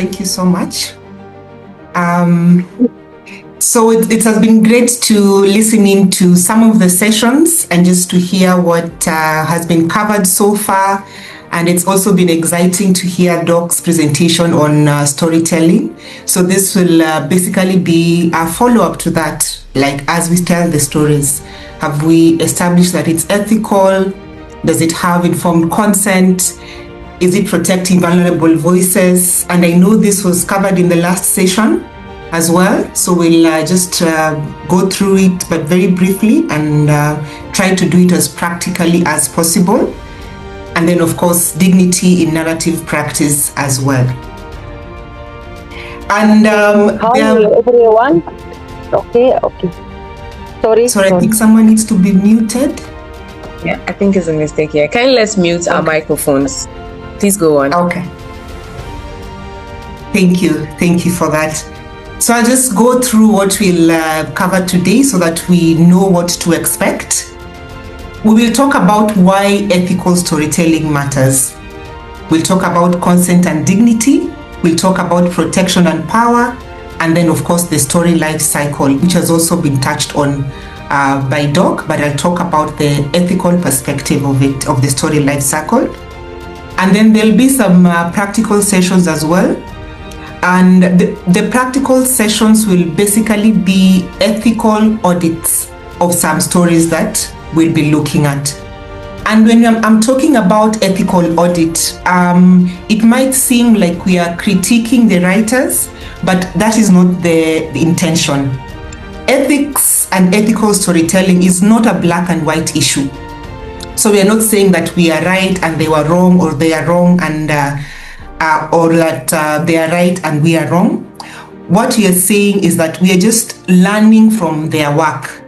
Thank you so much. So it has been great to listen in to some of the sessions and just to hear what has been covered so far. And it's also been exciting to hear Doc's presentation on storytelling. So this will basically be a follow-up to that, like as we tell the stories. Have we established that it's ethical? Does it have informed consent? Is it protecting vulnerable voices? And I know this was covered in the last session as well. So we'll just go through it, but very briefly, and try to do it as practically as possible. And then, of course, dignity in narrative practice as well. And hi everyone. Okay. Sorry, I think someone needs to be muted. Yeah, I think it's a mistake here. Can you let's mute our microphones? Please go on. Okay. Thank you for that. So I'll just go through what we'll cover today so that we know what to expect. We will talk about why ethical storytelling matters. We'll talk about consent and dignity. We'll talk about protection and power. And then, of course, the story life cycle, which has also been touched on by Doc, but I'll talk about the ethical perspective of it, of the story life cycle. And then there'll be some practical sessions as well. And the practical sessions will basically be ethical audits of some stories that we'll be looking at. And when I'm talking about ethical audit, it might seem like we are critiquing the writers, but that is not the intention. Ethics and ethical storytelling is not a black and white issue. So we are not saying that we are right and they were wrong, or they are wrong and or that they are right and we are wrong. What we are saying is that we are just learning from their work,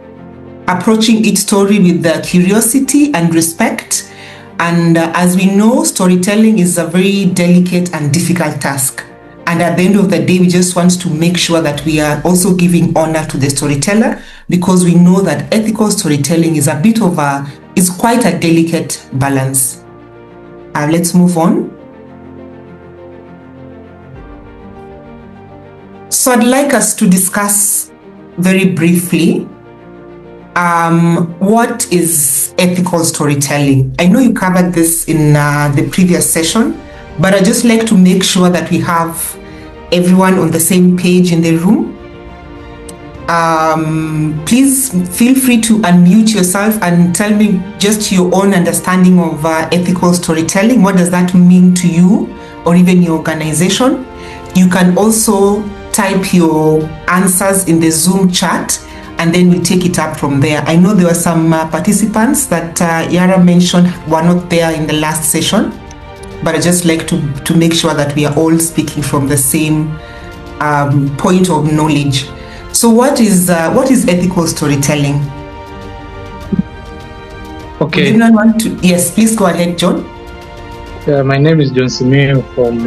approaching each story with the curiosity and respect. And as we know, storytelling is a very delicate and difficult task. And at the end of the day, we just want to make sure that we are also giving honor to the storyteller, because we know that ethical storytelling is is quite a delicate balance. Let's move on. So I'd like us to discuss very briefly what is ethical storytelling. I know you covered this in the previous session, but I'd just like to make sure that we have everyone on the same page in the room. Please feel free to unmute yourself and tell me just your own understanding of ethical storytelling. What does that mean to you, or even your organization? You can also type your answers in the Zoom chat, and then we'll take it up from there. I know there were some participants that Yara mentioned were not there in the last session, but I just like to make sure that we are all speaking from the same point of knowledge. So what is ethical storytelling? Okay. Yes, please go ahead, John. My name is John Simeo from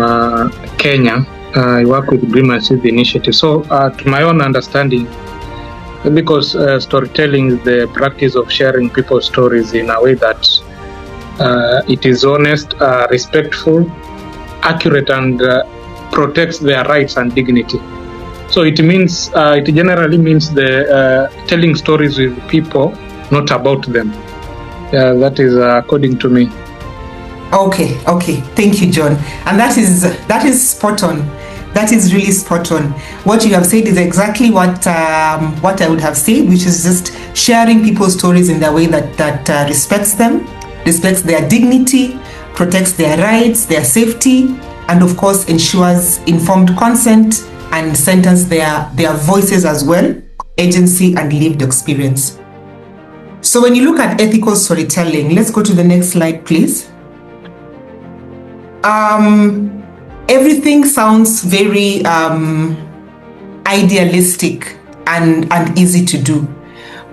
Kenya. I work with Green Youth Initiative. So to my own understanding, because storytelling is the practice of sharing people's stories in a way that it is honest, respectful, accurate, and protects their rights and dignity. So it generally means the telling stories with people, not about them. That is according to me. Okay. Thank you, John. And that is spot on. That is really spot on. What you have said is exactly what I would have said, which is just sharing people's stories in the way that respects them, respects their dignity, protects their rights, their safety, and of course ensures informed consent and centers their voices as well, agency and lived experience. So when you look at ethical storytelling, let's go to the next slide, please. Everything sounds very idealistic and easy to do.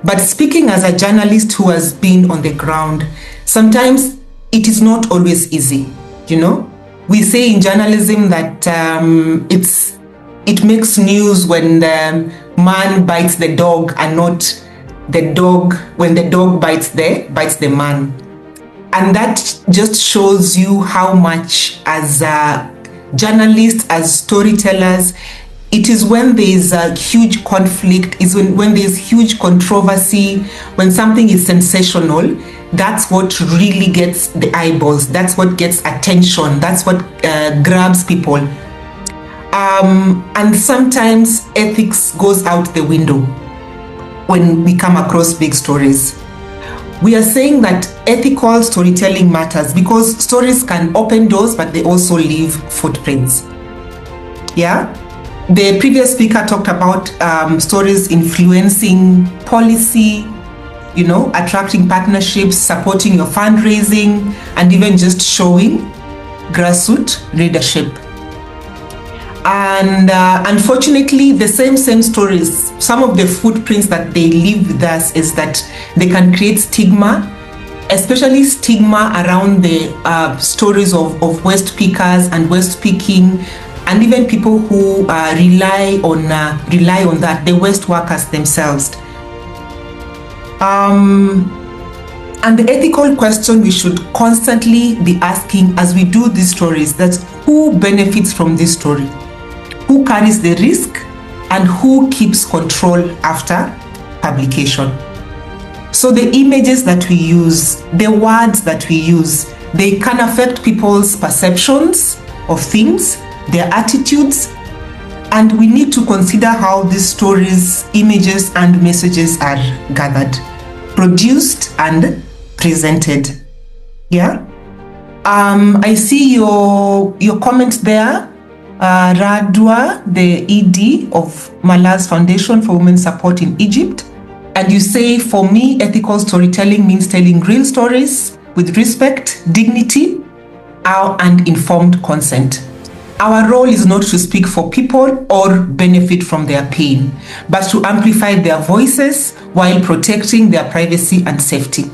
But speaking as a journalist who has been on the ground, sometimes it is not always easy, you know? We say in journalism that it makes news when the man bites the dog and not the dog when the dog bites the man. And that just shows you how much as journalists, as storytellers, it is when there is a huge conflict, is when there is huge controversy, when something is sensational, that's what really gets the eyeballs, that's what gets attention, that's what grabs people. And sometimes ethics goes out the window when we come across big stories. We are saying that ethical storytelling matters because stories can open doors, but they also leave footprints. Yeah? The previous speaker talked about stories influencing policy, attracting partnerships, supporting your fundraising, and even just showing grassroots leadership. And unfortunately, the same stories, some of the footprints that they leave with us is that they can create stigma, especially stigma around the stories of West pickers and West picking, and even people who rely on that, the West workers themselves. And the ethical question we should constantly be asking as we do these stories, that's who benefits from this story? Who carries the risk and who keeps control after publication? So the images that we use, the words that we use, they can affect people's perceptions of things, their attitudes, and we need to consider how these stories, images, and messages are gathered, produced, and presented. Yeah? I see your comment there. Radwa, the ED of Malaz Foundation for Women's Support in Egypt. And you say, for me, ethical storytelling means telling real stories with respect, dignity, and informed consent. Our role is not to speak for people or benefit from their pain, but to amplify their voices while protecting their privacy and safety.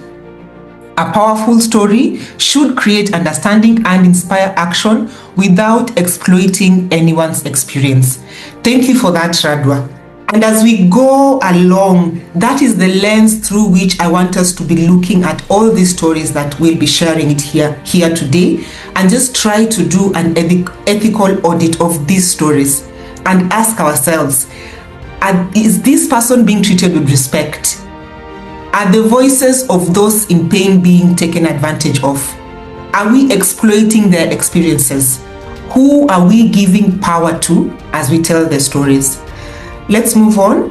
A powerful story should create understanding and inspire action without exploiting anyone's experience. Thank you for that, Radwa. And as we go along, that is the lens through which I want us to be looking at all these stories that we'll be sharing it here today, and just try to do an ethical audit of these stories and ask ourselves, is this person being treated with respect? Are the voices of those in pain being taken advantage of? Are we exploiting their experiences? Who are we giving power to as we tell the stories? Let's move on.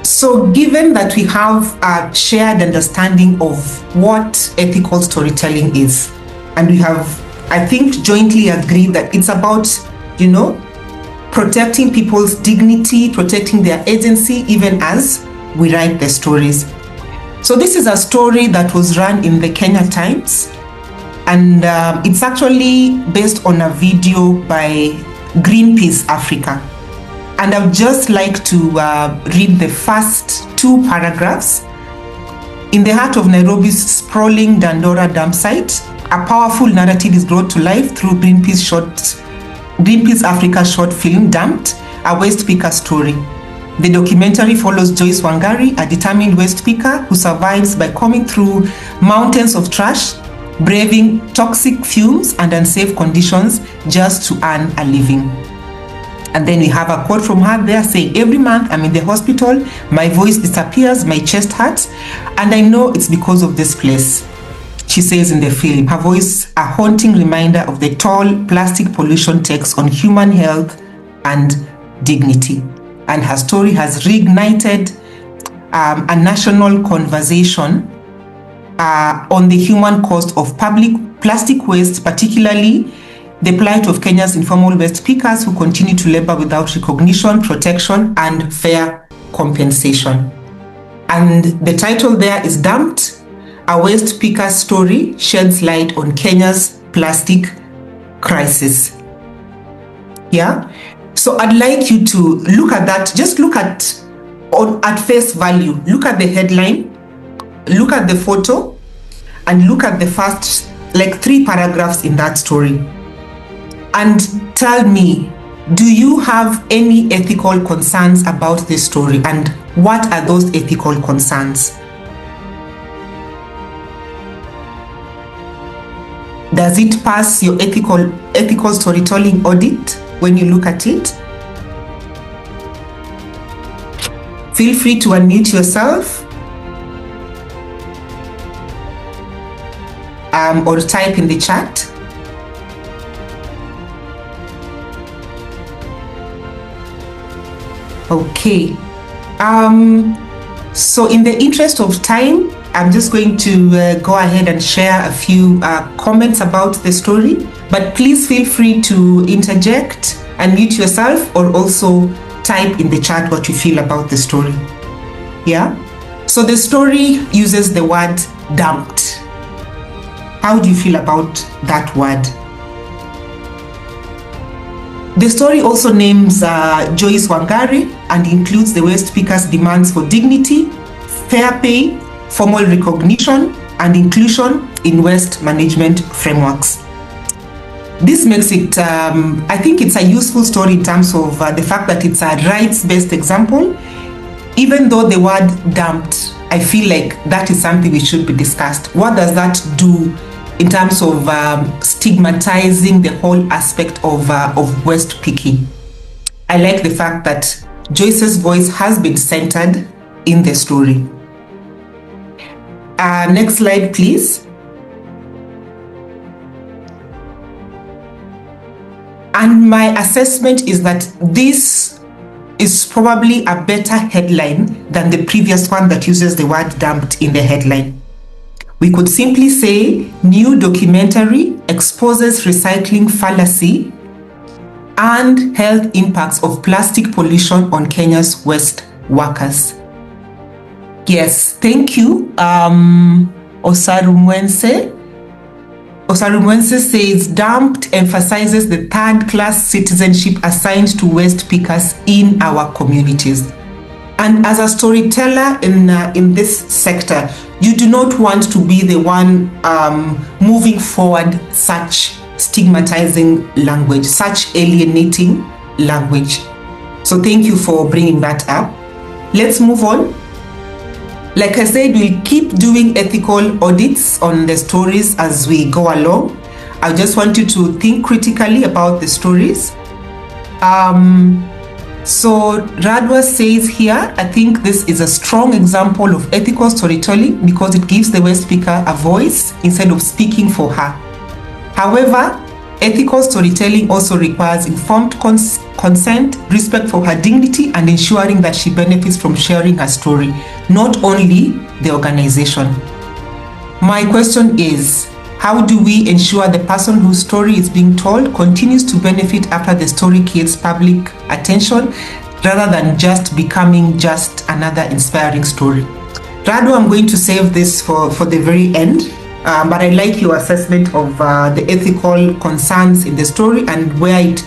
So given that we have a shared understanding of what ethical storytelling is, and we have, I think, jointly agreed that it's about, protecting people's dignity, protecting their agency, even as we write the stories. So this is a story that was run in the Kenya Times, and it's actually based on a video by Greenpeace Africa. And I would just like to read the first two paragraphs. In the heart of Nairobi's sprawling Dandora dump site, a powerful narrative is brought to life through Greenpeace Africa short film Dumped, a West Picker story. The documentary follows Joyce Wangari, a determined West Picker who survives by combing through mountains of trash, braving toxic fumes and unsafe conditions just to earn a living. And then we have a quote from her there saying, "Every month I'm in the hospital, my voice disappears, my chest hurts, and I know it's because of this place." She says in the film, her voice a haunting reminder of the toll plastic pollution takes on human health and dignity. And her story has reignited a national conversation on the human cost of public plastic waste, particularly the plight of Kenya's informal waste pickers who continue to labor without recognition, protection, and fair compensation. And the title there is Dumped, a West Picker story sheds light on Kenya's plastic crisis. Yeah? So I'd like you to look at that. Just look at face value. Look at the headline, look at the photo, and look at the first 3 paragraphs in that story. And tell me, do you have any ethical concerns about this story? And what are those ethical concerns? Does it pass your ethical storytelling audit when you look at it? Feel free to unmute yourself or type in the chat. Okay. So in the interest of time, I'm just going to go ahead and share a few comments about the story, but please feel free to interject, unmute yourself, or also type in the chat what you feel about the story. Yeah? So the story uses the word dumped. How do you feel about that word? The story also names Joyce Wangari and includes the West Speaker's demands for dignity, fair pay, formal recognition, and inclusion in West management frameworks. This makes it, I think it's a useful story in terms of the fact that it's a rights-based example. Even though the word dumped, I feel like that is something we should be discussed. What does that do in terms of stigmatizing the whole aspect of West picking? I like the fact that Joyce's voice has been centered in the story. Next slide, please. And my assessment is that this is probably a better headline than the previous one that uses the word dumped in the headline. We could simply say, new documentary exposes recycling fallacy and health impacts of plastic pollution on Kenya's West workers. Yes, thank you. Osarumwense. Osarumwense says, dumped emphasizes the third-class citizenship assigned to West pickers in our communities. And as a storyteller in this sector, you do not want to be the one moving forward such stigmatizing language, such alienating language. So thank you for bringing that up. Let's move on. Like I said, we'll keep doing ethical audits on the stories as we go along. I just want you to think critically about the stories. So Radwa says here, I think this is a strong example of ethical storytelling because it gives the West speaker a voice instead of speaking for her. However, ethical storytelling also requires informed consent, respect for her dignity, and ensuring that she benefits from sharing her story, not only the organization. My question is, how do we ensure the person whose story is being told continues to benefit after the story gets public attention, rather than just becoming just another inspiring story? Radu, I'm going to save this for the very end, but I like your assessment of the ethical concerns in the story and where it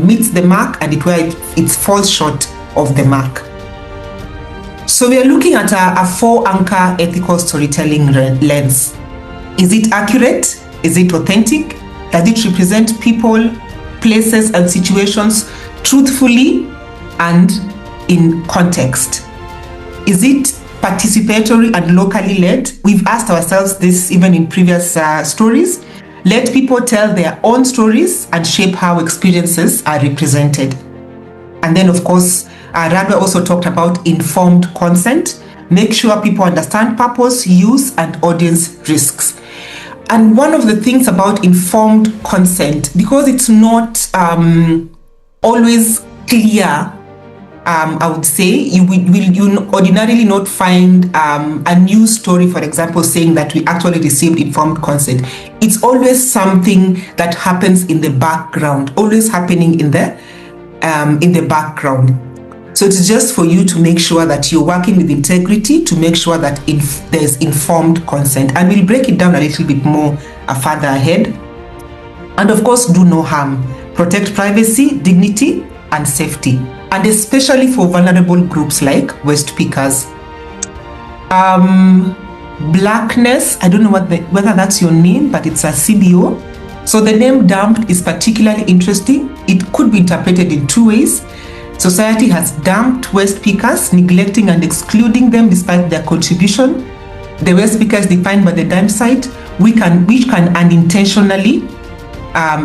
meets the mark and where it falls short of the mark. So we are looking at a four-anchor ethical storytelling lens. Is it accurate? Is it authentic? Does it represent people, places, and situations truthfully and in context? Is it participatory and locally led? We've asked ourselves this even in previous stories. Let people tell their own stories and shape how experiences are represented. And then, of course, Radwa also talked about informed consent. Make sure people understand purpose, use, and audience risks. And one of the things about informed consent, because it's not always clear, I would say, you ordinarily not find a news story, for example, saying that we actually received informed consent. It's always something that happens in the background, always happening in the background. So it's just for you to make sure that you're working with integrity to make sure that there's informed consent. And we'll break it down a little bit more further ahead. And of course, do no harm. Protect privacy, dignity, and safety. And especially for vulnerable groups like West pickers. Blackness, I don't know whether that's your name, but it's a CBO. So the name dumped is particularly interesting. It could be interpreted in two ways. Society has dumped West pickers, neglecting and excluding them despite their contribution. the way speaker is defined by the dam site, which can unintentionally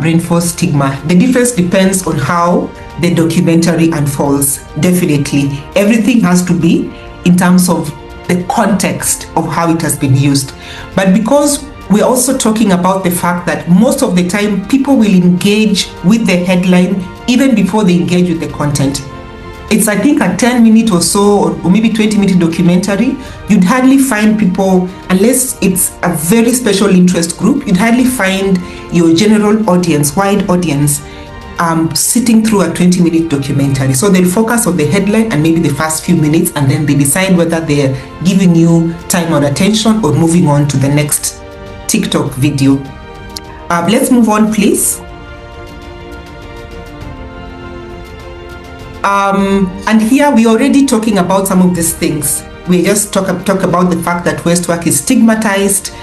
reinforce stigma. The difference depends on how the documentary unfolds. Definitely, everything has to be in terms of the context of how it has been used. But because we're also talking about the fact that most of the time people will engage with the headline even before they engage with the content. It's, I think, a 10-minute or so, or maybe 20-minute documentary. You'd hardly find people, unless it's a very special interest group, you'd hardly find your general audience, wide audience, sitting through a 20-minute documentary. So they'll focus on the headline and maybe the first few minutes, and then they decide whether they're giving you time or attention or moving on to the next TikTok video. Let's move on, please. And here we're already talking about some of these things. We just talk about the fact that waste work is stigmatized,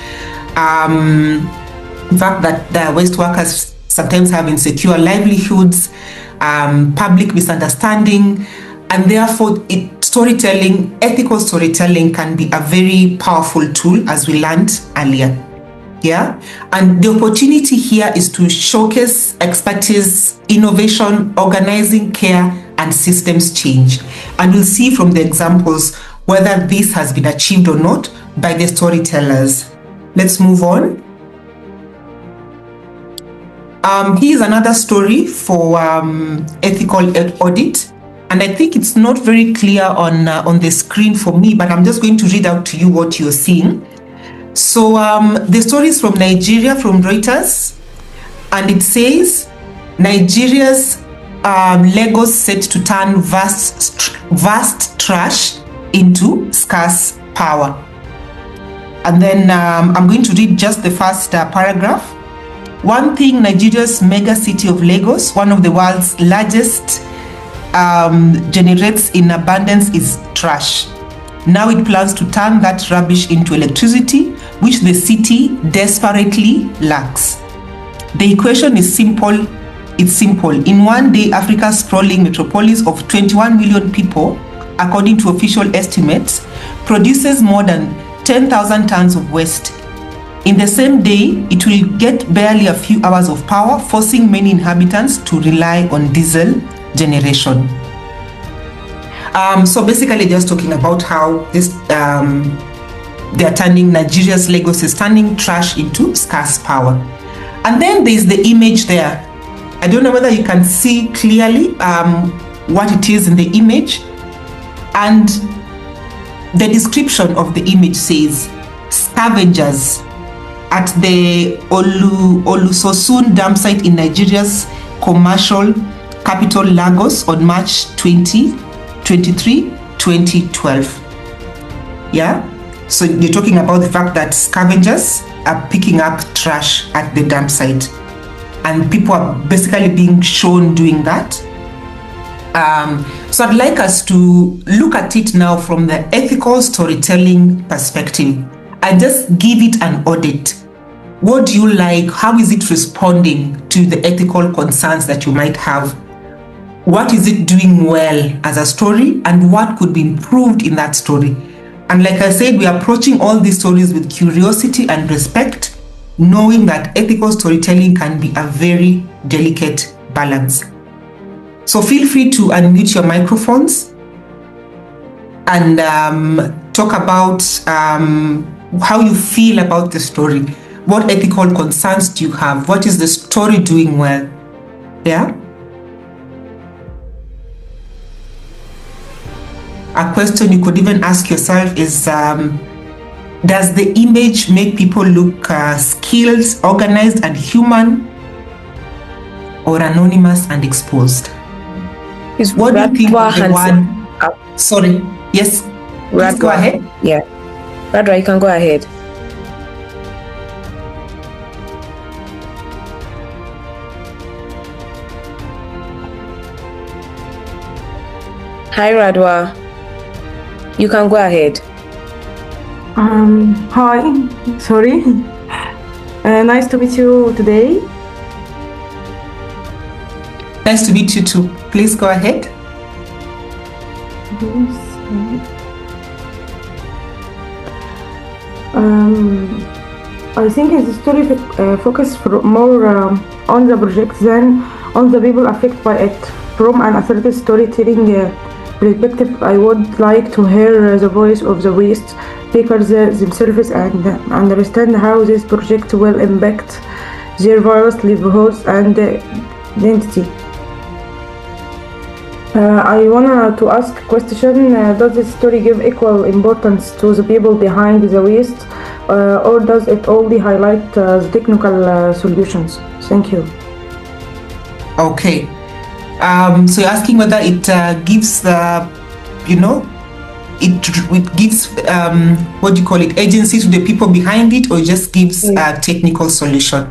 the fact that the waste workers sometimes have insecure livelihoods, public misunderstanding, and therefore storytelling, ethical storytelling can be a very powerful tool, as we learned earlier. Yeah, and the opportunity here is to showcase expertise, innovation, organizing, care, and systems change. And we'll see from the examples whether this has been achieved or not by the storytellers. Let's move on. Here's another story for ethical audit. And I think it's not very clear on the screen for me, but I'm just going to read out to you what you're seeing. So the story is from Nigeria, from Reuters, and it says Nigeria's Lagos set to turn vast trash into scarce power. And then I'm going to read just the first paragraph. One thing Nigeria's mega city of Lagos, one of the world's largest, generates in abundance is trash. Now it plans to turn that rubbish into electricity, which the city desperately lacks. The equation is simple. It's simple. In one day, Africa's sprawling metropolis of 21 million people, according to official estimates, produces more than 10,000 tons of waste. In the same day, it will get barely a few hours of power, forcing many inhabitants to rely on diesel generation. So basically just talking about how this they are turning Nigeria's Lagos is turning trash into scarce power. And then there's the image there. I don't know whether you can see clearly what it is in the image. And the description of the image says, scavengers at the Olusosun dam site in Nigeria's commercial capital Lagos on March 23, 2012. Yeah, so you're talking about the fact that scavengers are picking up trash at the dump site, and people are basically being shown doing that. So I'd like us to look at it now from the ethical storytelling perspective. I just give it an audit. What do you like? How is it responding to the ethical concerns that you might have? What is it doing well as a story, and what could be improved in that story? And like I said, we are approaching all these stories with curiosity and respect, knowing that ethical storytelling can be a very delicate balance. So feel free to unmute your microphones and talk about how you feel about the story. What ethical concerns do you have? What is the story doing well? Yeah? A question you could even ask yourself is, does the image make people look skilled, organized, and human, or anonymous and exposed? What do you think of the one? Sorry, yes, please go ahead. Yeah, Radwa, you can go ahead. Hi, Radwa. You can go ahead. Hi, sorry. Nice to meet you today. Nice to meet you too. Please go ahead. I think the story focus more on the project than on the people affected by it. From an assertive storytelling perspective, I would like to hear the voice of the waste takers themselves and understand how this project will impact their various livelihoods and identity. I want to ask a question. Does this story give equal importance to the people behind the waste, or does it only highlight the technical solutions? Thank you. Okay. So you're asking whether it gives the, it gives, what do you call it, agency to the people behind it, or it just gives a technical solution?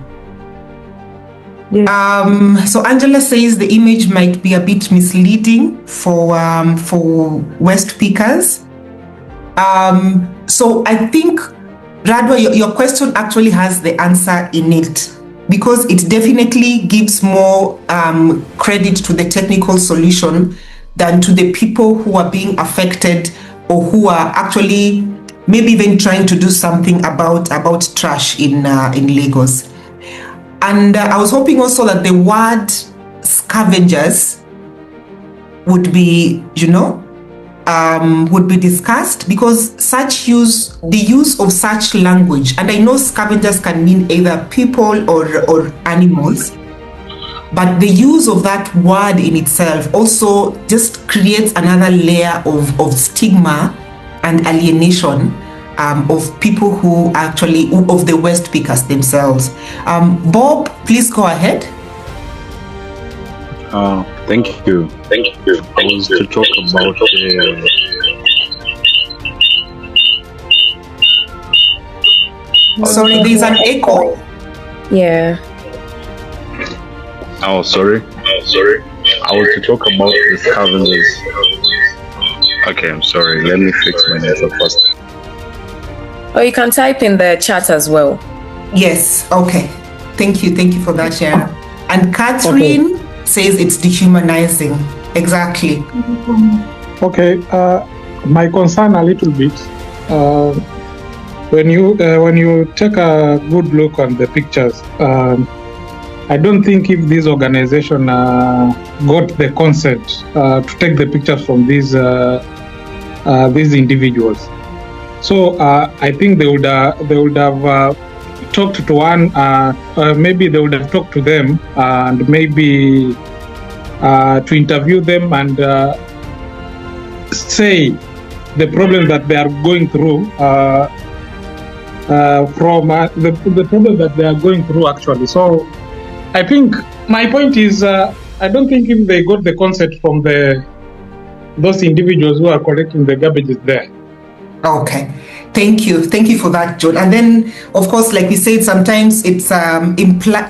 Yeah. So Angela says the image might be a bit misleading for West pickers. So I think, Radwa, your question actually has the answer in it, because it definitely gives more credit to the technical solution than to the people who are being affected or who are actually maybe even trying to do something about trash in Lagos. And I was hoping also that the word scavengers would be, would be discussed, because the use of such language, and I know scavengers can mean either people or animals, but the use of that word in itself also just creates another layer of stigma and alienation of people who actually, of the West pickers themselves. Bob, please go ahead. Thank you. I want to talk about Sorry, there's an echo. Yeah. Oh, sorry. I want to talk about the scavengers. Okay, I'm sorry. Let me fix my network first. Or you can type in the chat as well. Yes, okay. Thank you for that, Sharon. And Catherine says it's dehumanizing. Exactly. Okay, my concern a little bit, when you take a good look on the pictures, I don't think if this organization got the consent to take the pictures from these individuals. So I think they would have talked to one, maybe they would have talked to them and maybe to interview them and say the problem that they are going through, from the problem that they are going through actually. So I think my point is, I don't think if they got the consent from those individuals who are collecting the garbage there. Okay. Thank you for that, John. And then, of course, like we said, sometimes it's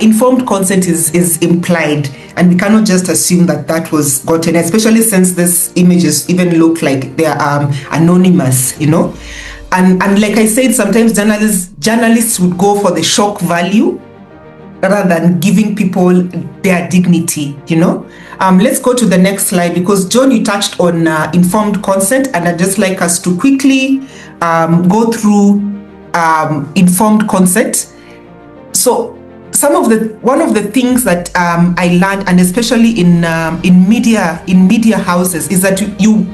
informed consent is implied, and we cannot just assume that was gotten, especially since these images even look like they are anonymous, And like I said, sometimes journalists would go for the shock value rather than giving people their dignity, Let's go to the next slide, because John, you touched on informed consent, and I'd just like us to quickly go through informed consent. So one of the things that I learned, and especially in media houses, is that you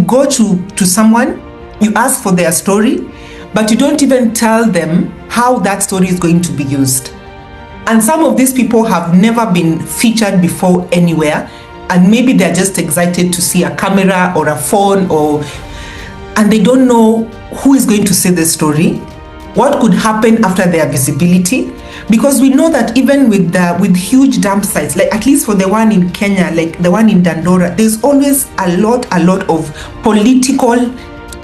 go to someone, you ask for their story, but you don't even tell them how that story is going to be used. And some of these people have never been featured before anywhere, and maybe they're just excited to see a camera or a phone, and they don't know who is going to say the story, what could happen after their visibility. Because we know that even with huge dump sites, like at least for the one in Kenya, like the one in Dandora, there's always a lot of political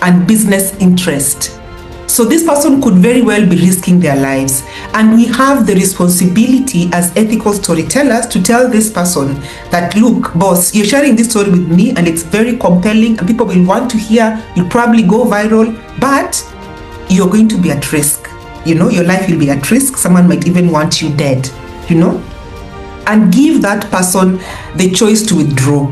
and business interest. So this person could very well be risking their lives. And we have the responsibility as ethical storytellers to tell this person that, look, boss, you're sharing this story with me and it's very compelling and people will want to hear, you'll probably go viral, but you're going to be at risk. Your life will be at risk. Someone might even want you dead, and give that person the choice to withdraw.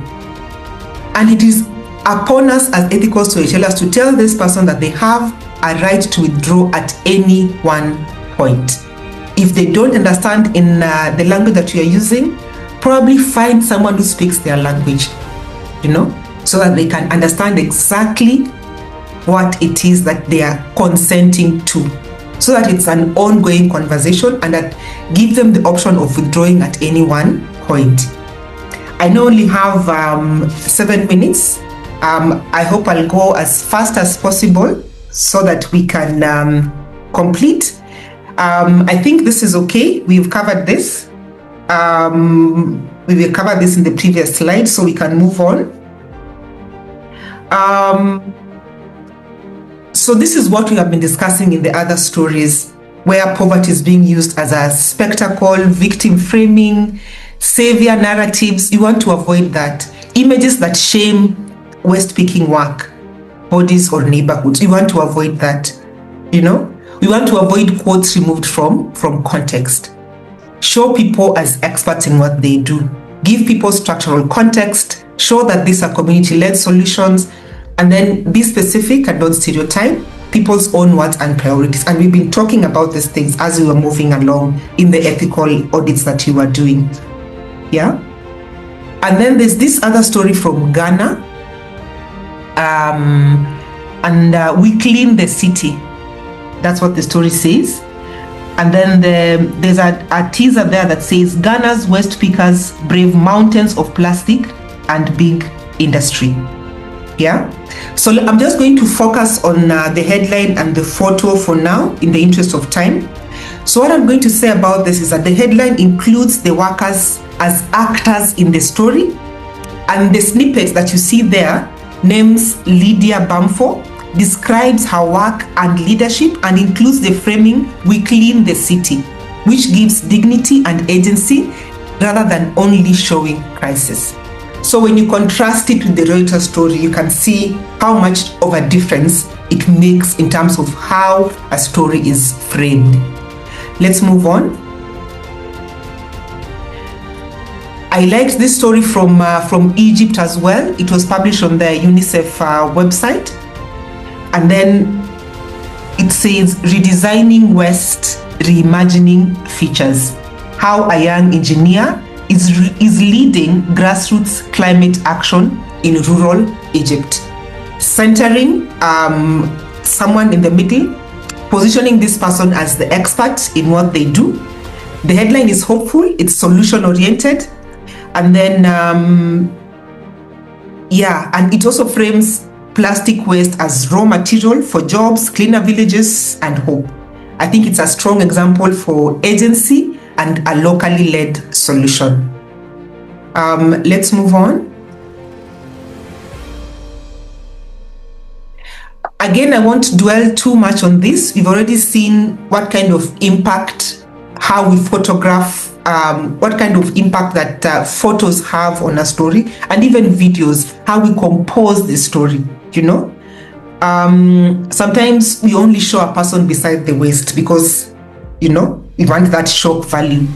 And it is upon us as ethical storytellers to tell this person that they have a right to withdraw at any one point. If they don't understand in the language that you are using, probably find someone who speaks their language, so that they can understand exactly what it is that they are consenting to, so that it's an ongoing conversation and that give them the option of withdrawing at any one point. I now only have 7 minutes. I hope I'll go as fast as possible so that we can complete. I think this is okay. We've covered this. We will cover this in the previous slide, so we can move on. So this is what we have been discussing in the other stories, where poverty is being used as a spectacle, victim framing, savior narratives. You want to avoid that. Images that shame West-picking work, bodies or neighborhoods. You want to avoid that. We want to avoid quotes removed from context. Show people as experts in what they do. Give people structural context. Show that these are community-led solutions. And then be specific and don't stereotype people's own words and priorities. And we've been talking about these things as we were moving along in the ethical audits that you were doing. Yeah? And then there's this other story from Ghana. We clean the city. That's what the story says. And then there's a teaser there that says Ghana's West Pickers brave mountains of plastic and big industry. Yeah, so I'm just going to focus on the headline and the photo for now in the interest of time. So what I'm going to say about this is that the headline includes the workers as actors in the story, and the snippet that you see there names Lydia Bamfo, describes her work and leadership, and includes the framing "we clean the city," which gives dignity and agency rather than only showing crisis. So when you contrast it with the Reuters story, you can see how much of a difference it makes in terms of how a story is framed. Let's move on. I liked this story from Egypt as well. It was published on the UNICEF website. And then it says, redesigning West, reimagining features. How a young engineer is leading grassroots climate action in rural Egypt. Centering someone in the middle, positioning this person as the expert in what they do. The headline is hopeful, it's solution oriented. And then, and it also frames plastic waste as raw material for jobs, cleaner villages, and hope. I think it's a strong example for agency and a locally led solution. Let's move on. Again, I won't dwell too much on this. We've already seen what kind of impact, how we photograph, what kind of impact that photos have on a story, and even videos, how we compose the story, Sometimes we only show a person beside the waist because, we want that shock value.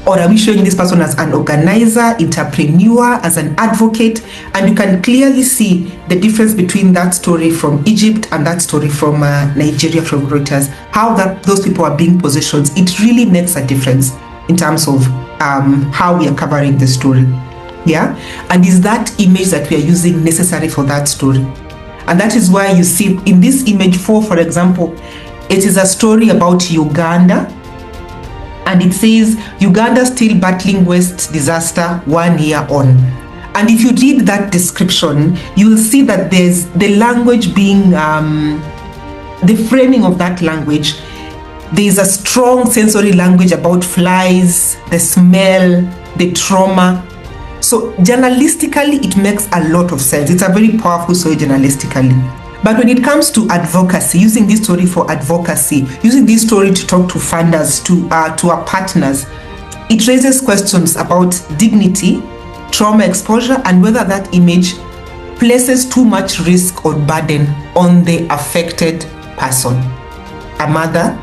Or are we showing this person as an organizer, entrepreneur, as an advocate? And you can clearly see the difference between that story from Egypt and that story from Nigeria, from Reuters. How those people are being positioned, it really makes a difference in terms of how we are covering the story. Yeah? And is that image that we are using necessary for that story? And that is why you see in this image 4, for example, it is a story about Uganda. And it says, Uganda still battling waste disaster 1 year on. And if you read that description, you will see that there's the language being, the framing of that language. There's a strong sensory language about flies, the smell, the trauma. So journalistically, it makes a lot of sense. It's a very powerful story journalistically. But when it comes to advocacy, using this story for advocacy, using this story to talk to funders, to our partners, it raises questions about dignity, trauma exposure, and whether that image places too much risk or burden on the affected person, a mother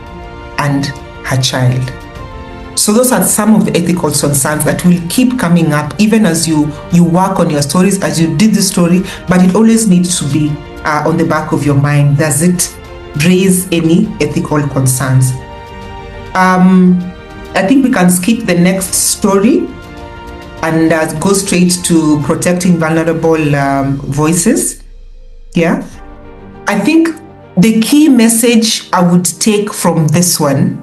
and her child. So those are some of the ethical concerns that will keep coming up even as you work on your stories, as you did the story, but it always needs to be on the back of your mind. Does it raise any ethical concerns. I think we can skip the next story and go straight to protecting vulnerable voices. Yeah. I think the key message I would take from this one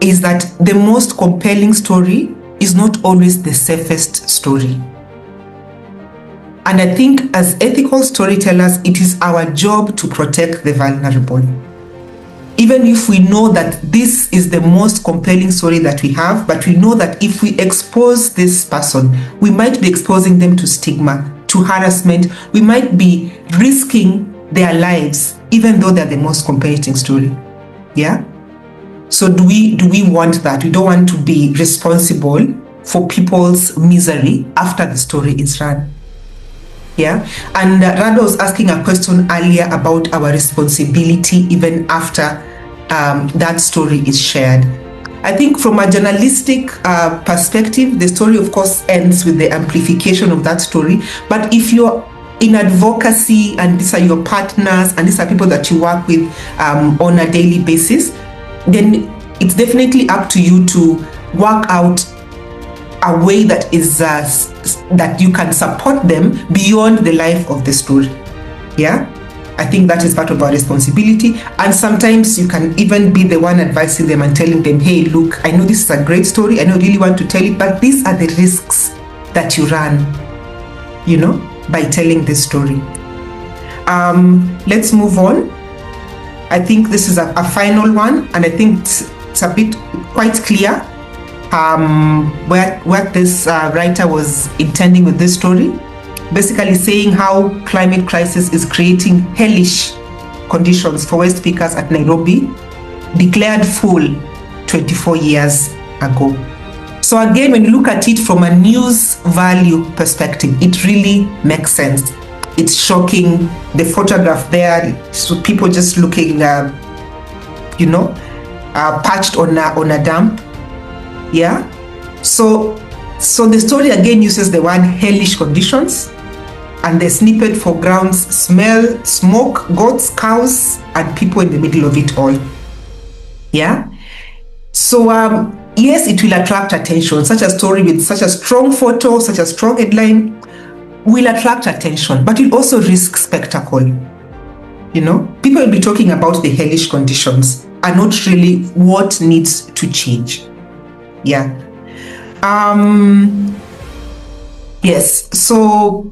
is that the most compelling story is not always the safest story. And I think as ethical storytellers, it is our job to protect the vulnerable. Even if we know that this is the most compelling story that we have, but we know that if we expose this person, we might be exposing them to stigma, to harassment, we might be risking their lives, even though they're the most compelling story. Yeah? So do we want that? We don't want to be responsible for people's misery after the story is run. Yeah, and Rado was asking a question earlier about our responsibility even after that story is shared. I think from a journalistic perspective, the story of course ends with the amplification of that story. But if you're in advocacy and these are your partners and these are people that you work with on a daily basis, then it's definitely up to you to work out a way that is that you can support them beyond the life of the story. Yeah, I think that is part of our responsibility. And sometimes you can even be the one advising them and telling them, hey, look, I know this is a great story, I know you really want to tell it, but these are the risks that you run, you know, by telling this story. Let's move on. I think this is a final one, and I think it's a bit quite clear what this writer was intending with this story. Basically saying how climate crisis is creating hellish conditions for waste pickers at Nairobi, declared full 24 years ago. So again, when you look at it from a news value perspective, it really makes sense. It's shocking. The photograph there, so people just looking, patched on a dump. Yeah. So the story again uses the word hellish conditions, and the snippet foregrounds smell, smoke, goats, cows, and people in the middle of it all. Yeah. So yes, it will attract attention. Such a story with such a strong photo, such a strong headline will attract attention, but it also risk spectacle. You know, people will be talking about the hellish conditions and not really what needs to change. Yeah. Yes. So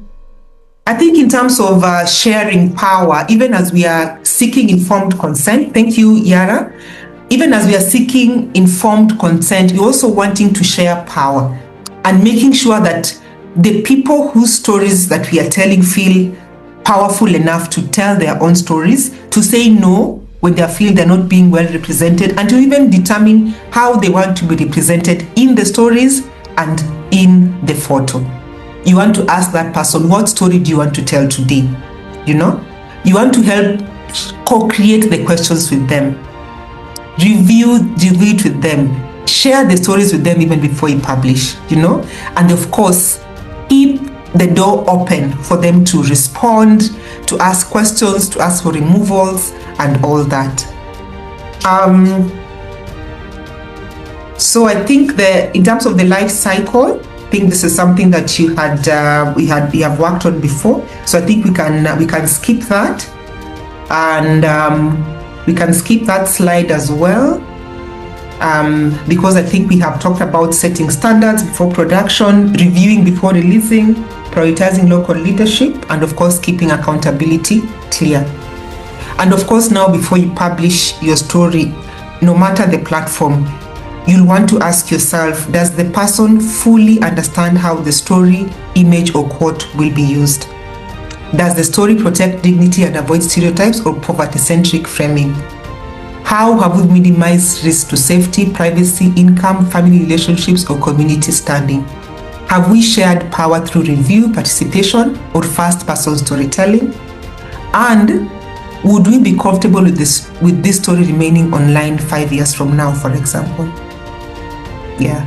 I think in terms of sharing power, even as we are seeking informed consent, thank you, Yara. Even as we are seeking informed consent, we're also wanting to share power and making sure that the people whose stories that we are telling feel powerful enough to tell their own stories, to say no when they feel they're not being well represented, and to even determine how they want to be represented in the stories and in the photo. You want to ask that person, what story do you want to tell today? You know, you want to help co-create the questions with them, review it with them, share the stories with them even before you publish, you know, and of course, keep the door open for them to respond, to ask questions, to ask for removals and all that. So I think in terms of the life cycle, I think this is something that you have worked on before. So I think we can skip that, and we can skip that slide as well, because I think we have talked about setting standards before production, reviewing before releasing, prioritizing local leadership, and of course keeping accountability clear. And of course now before you publish your story, no matter the platform, you'll want to ask yourself, does the person fully understand how the story, image or quote will be used? Does the story protect dignity and avoid stereotypes or poverty-centric framing? How have we minimized risk to safety, privacy, income, family relationships or community standing? Have we shared power through review, participation or first-person storytelling? And would we be comfortable with this story remaining online 5 years from now, for example? Yeah.